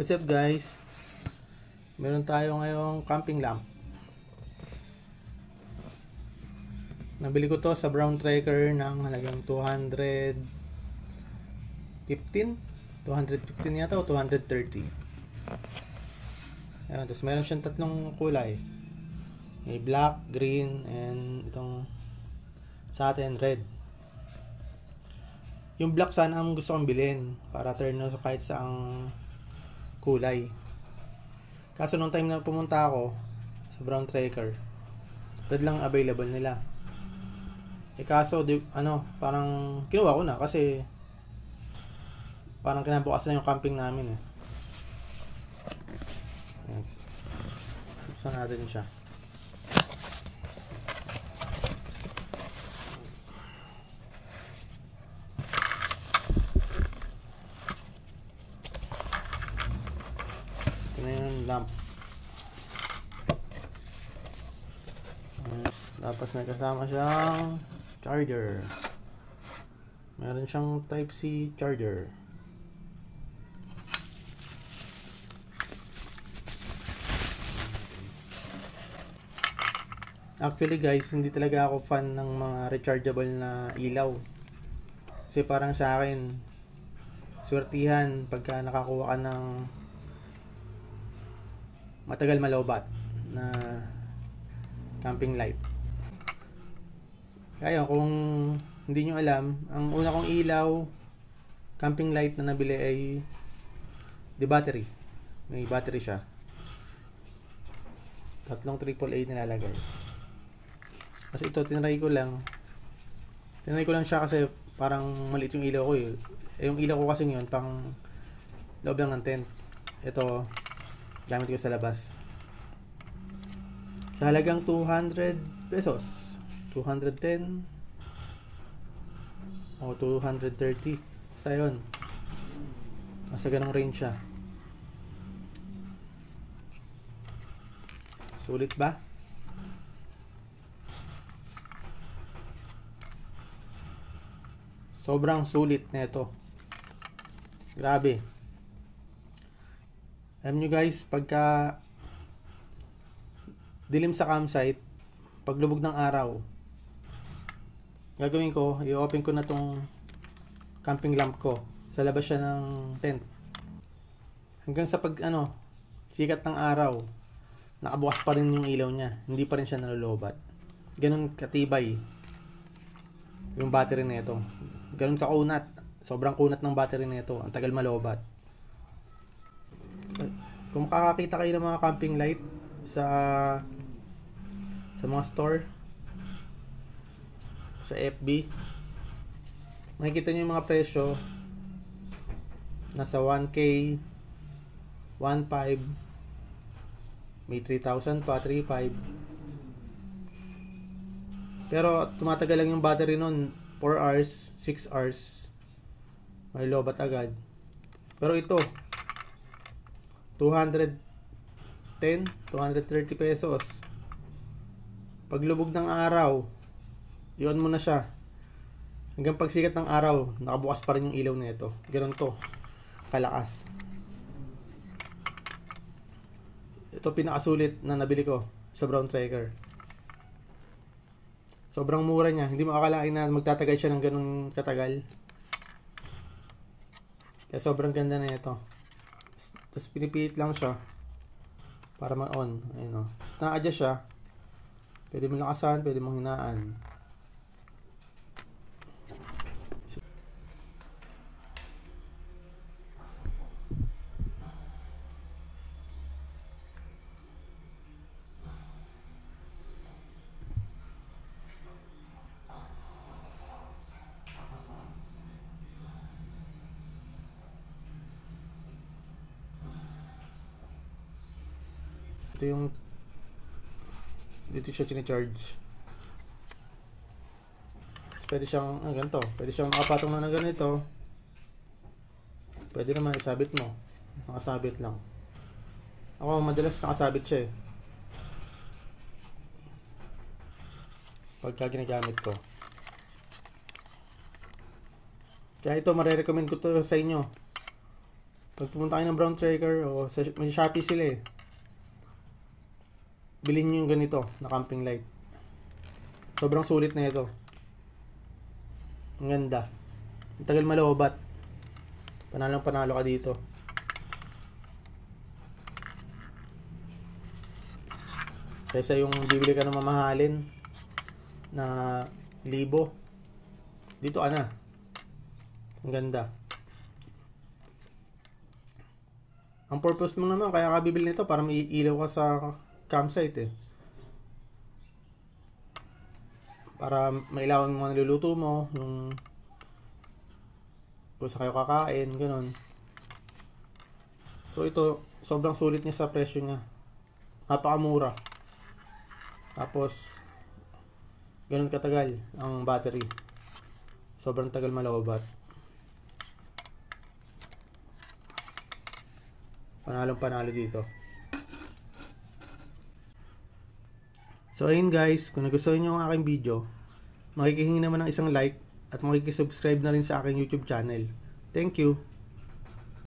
What's up guys? Meron tayo ngayong camping lamp. Nabili ko to sa Brown Tracker ng halagang 215 yata o 230. Ayan, tapos meron siyang tatlong kulay. May black, green, and itong sa atin red. Yung black sana ang gusto kong bilhin para turn on kahit saang kulay. Kaso nung time na pumunta ako sa Brown Tracker, red lang available nila. Kaso parang kinuha ko na kasi parang kinabukasan na yung camping namin eh. Yes. Buksan natin siya. Ito na yung lamp. Tapos may kasama siyang charger. Meron siyang Type-C charger. Actually guys, hindi talaga ako fan ng mga rechargeable na ilaw. Kasi parang sa akin, swertihan pagka nakakuha ka ng matagal malobat na camping light. Kaya kung hindi nyo alam, ang una kong ilaw, camping light na nabili ay the battery. May battery siya. Tatlong AAA nilalagay. Kasi ito, tinry ko lang siya kasi parang maliit yung ilaw ko eh. Yung ilaw ko kasi yun, pang loob lang ng tent. Ito, gamit ko sa labas. Sa halagang 200 pesos. 210 o 230. Basta yun. Nasa ganong range siya. Sulit ba? Sobrang sulit nito. Grabe. Alam nyo guys, pagka dilim sa campsite, paglubog ng araw, gagawin ko, i-open ko na tong camping lamp ko. Sa labas siya ng tent. Hanggang sa sikat ng araw, nakabukas pa rin yung ilaw niya. Hindi pa rin siya nalulobat. Ganun katibay yung battery nito. Ganun kakunat. Sobrang kunat ng battery nito. Ang tagal malobat. Kung makakakita kayo ng mga camping light sa mga store, sa FB, makikita nyo yung mga presyo. Nasa 1K, 1.5, may 3,000 pa, 3.5. Pero tumatagal lang yung battery nun, 4 hours, 6 hours. May lobat agad. Pero ito, 210, 230 pesos. Paglubog ng araw, iyon mo na siya. Hanggang pagsikat ng araw, nakabukas pa rin yung ilaw na ito. Ganun to, kalakas. Ito pinakasulit na nabili ko sa Brown Tracker. Sobrang mura niya. Hindi mo akalain na magtatagal siya ng ganun katagal. Kaya sobrang ganda na ito. Tapos pinipilit lang siya para ma-on. Ayun o. Tapos na-adjust siya. Pwede mo lakasan, pwede mong hinaan. Ito yung dito siya chine-charge. Pwede siyang ganito. Pwede siyang makapatong na ganito. Pwede naman isabit mo. Nakasabit lang. Ako madalas nakasabit siya eh. Pagka ginagamit ko. Kaya ito, marirecommend ko to sa inyo. Pag pumunta kayo ng Brown Tracker o sa may Shopee sila bilhin nyo yung ganito na camping light. Sobrang sulit na ito. Ang ganda. Ang tagal malobat. Panalo ka dito. Kaysa yung bibili ka ng mamahalin na 1,000. Dito ka na. Ang ganda. Ang purpose mo naman kaya ka bibili nito para may ilaw ka sa campsite para mailawan mo mga niluluto mo, yung kung sa kayo kakain, ganun. So ito, sobrang sulit niya sa presyo niya. Napakamura. Tapos ganun katagal ang battery. Sobrang tagal malobat. Panalo dito. So ayun guys, kung nagustuhan nyo ang aking video, makikihingi naman ng isang like at makikisubscribe na rin sa aking YouTube channel. Thank you!